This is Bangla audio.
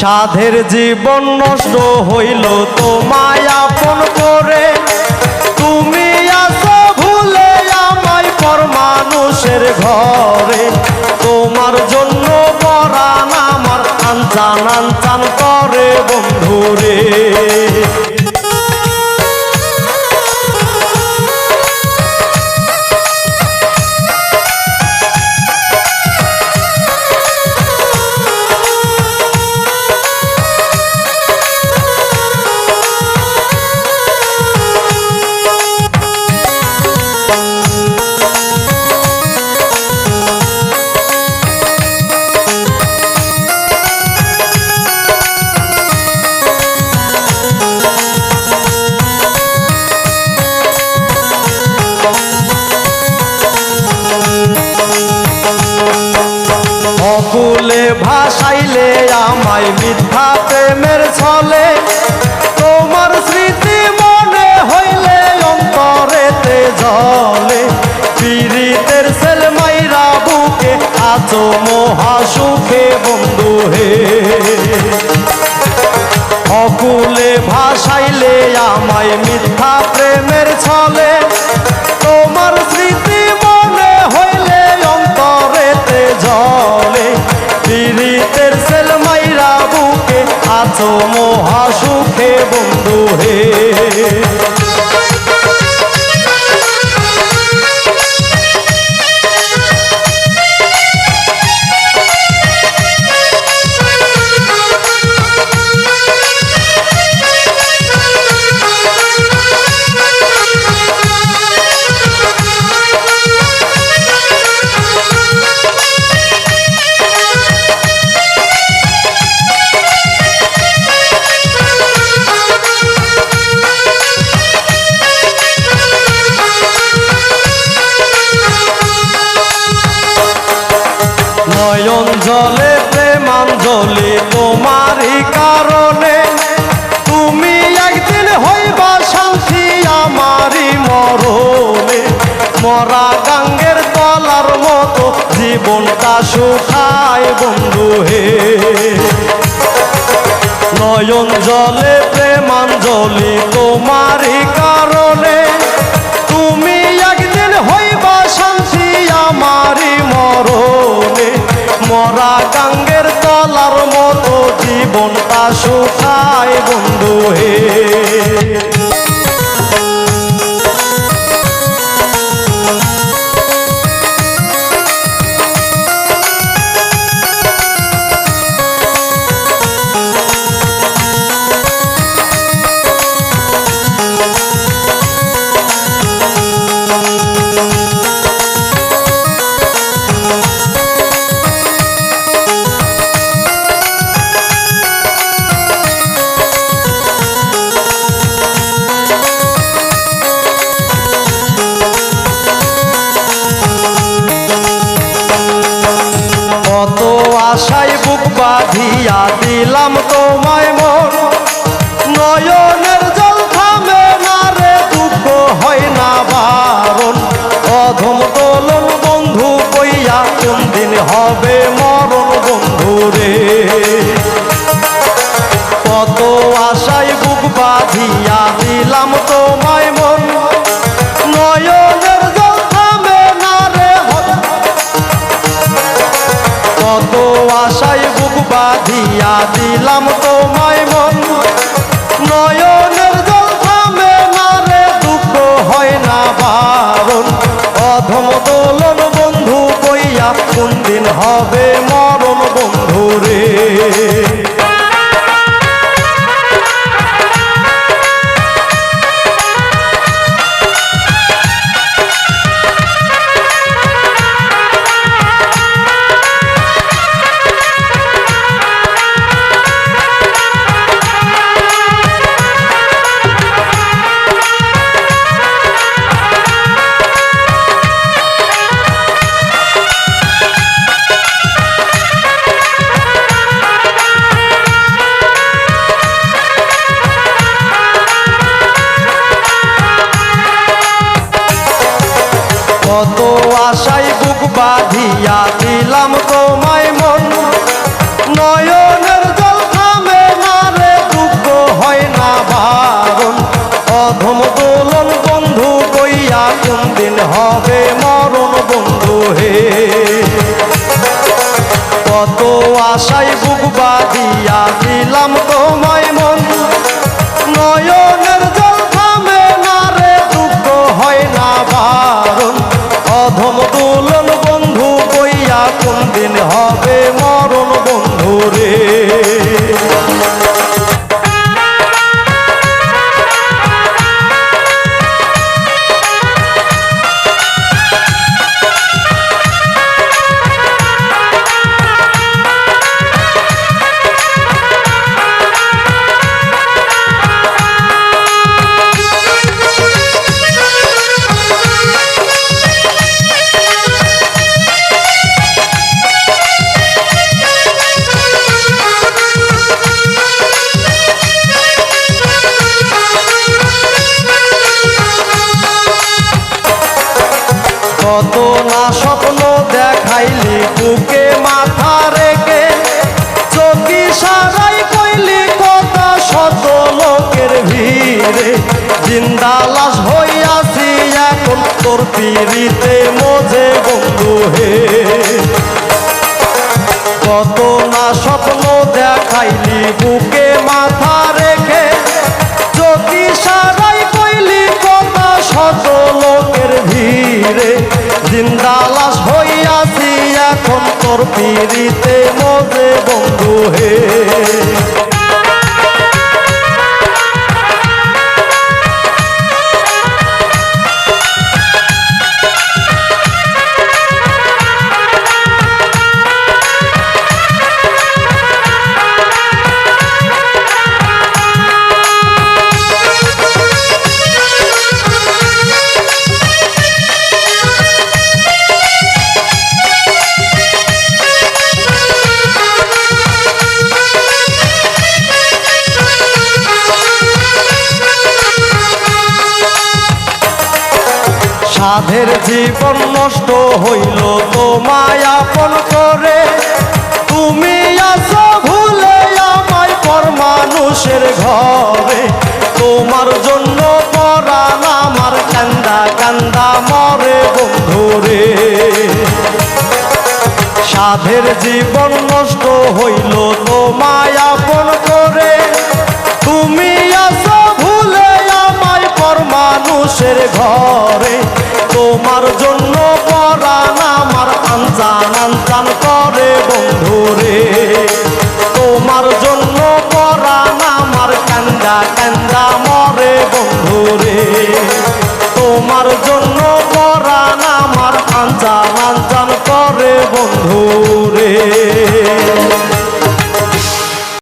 সাধের জীবন নষ্ট হইল তোমায় আপন করে, তুমি আসো ভুলে আমায় পর মানুষের ঘরে। তোমার জন্য পরাণ আমার আনচান আনচান করে বন্ধুরে। অকুলে ভাসাইলে আমায় মিথ্যা প্রেমের ছলে, তোমার স্মৃতি মনে হইলে অন্তরেতে জলে। পীড়িতের ছেলে মাইরা বুকে আছো মহা সুখে বন্ধু হে। অকুলে ভাসাইলে আমায় মিথ্যা প্রেমের ছলে, তোমার স্মৃতি মনে হইলে অন্তরেতে জলে। পীড়িতের ছেলে মাইরা বুকে আছো মহা সুখে বন্ধু হে। নয়ন জলে প্রেমাঞ্জলি তোমারই কারণে, তুমি একদিন হইবা শান্তি আমারই মরণে। মরা গাঙ্গের তলার মতো জীবনটা শুকায় বন্ধু হে। নয়ন জলে প্রেমাঞ্জলি তোমারই কারণে, তুমি একদিন হইবা শান্তি আমারই মরণে। মরা গাঙ্গের তলার মতো জীবনটা শুকায় বন্ধু হে। কত আশায় বুক বাঁধিয়া দিলাম তোমায় মন, নয়নের জল থামে না রে দুঃখ হয় না বারণ। অধম দোলন বন্ধু কইয়া কোন দিন হবে মরণ বন্ধু রে। কত আশায় বুক বাঁধিয়া দিলাম তোমায় মন, নয়নের জল থামে না রে। কত আশায় বুক বাঁধিয়া দিলাম তোমায় মন, নয়নের জল থামে না রে দুঃখ হয় না বারণ। অধম দোলন বন্ধু কইয়া কোন দিন হবে মরণ বন্ধু রে। কত আশায় বুক বাঁধিয়া দিলাম তোমায় মন, নয়নের জল থামে হবে মরণ বন্ধু হে। কত আশায় বুক বাঁধিয়া দিলাম তোমায় মন, নয়নের জল থামে না রে, দুঃখ হয় না বারণ। অধম দুলন বন্ধু বইয়া কোন দিন হবে মরণ বন্ধু রে। কত না স্বপ্ন দেখাইলি বুকে মাথা রেখে, চোখি সারাই কইলি কথা শত লোকের ভিড়ে। জিন্দা লাশ হইয়াছি এখন তোর পিড়িতে মজে বন্ধু হে। কত না স্বপ্ন দেখাইলি বুকে মাথা রেখে, চোখি সারাই কইলি কথা শত লোকের ভিড়ে। জিন্দা লাশ হইয়াছি এখন তোর পিড়িতে মজে বন্ধু হে। সাধের জীবন নষ্ট হইল তোমায় আপন করে, তুমি আছো ভুলে আমায় পর মানুষের ঘরে। তোমার জন্য পরাণ আমার কান্দা কান্দা মরে বন্ধু রে। সাধের জীবন নষ্ট হইল তোমায় আপন করে, তুমি আছো ভুলে আমায় পর মানুষের ঘরে। তোমার জন্য পরাণ আমার আনজান আনজান করে বন্ধু রে। তোমার জন্য পরাণ আমার কান্দা কান্দা মরে বন্ধু রে। তোমার জন্য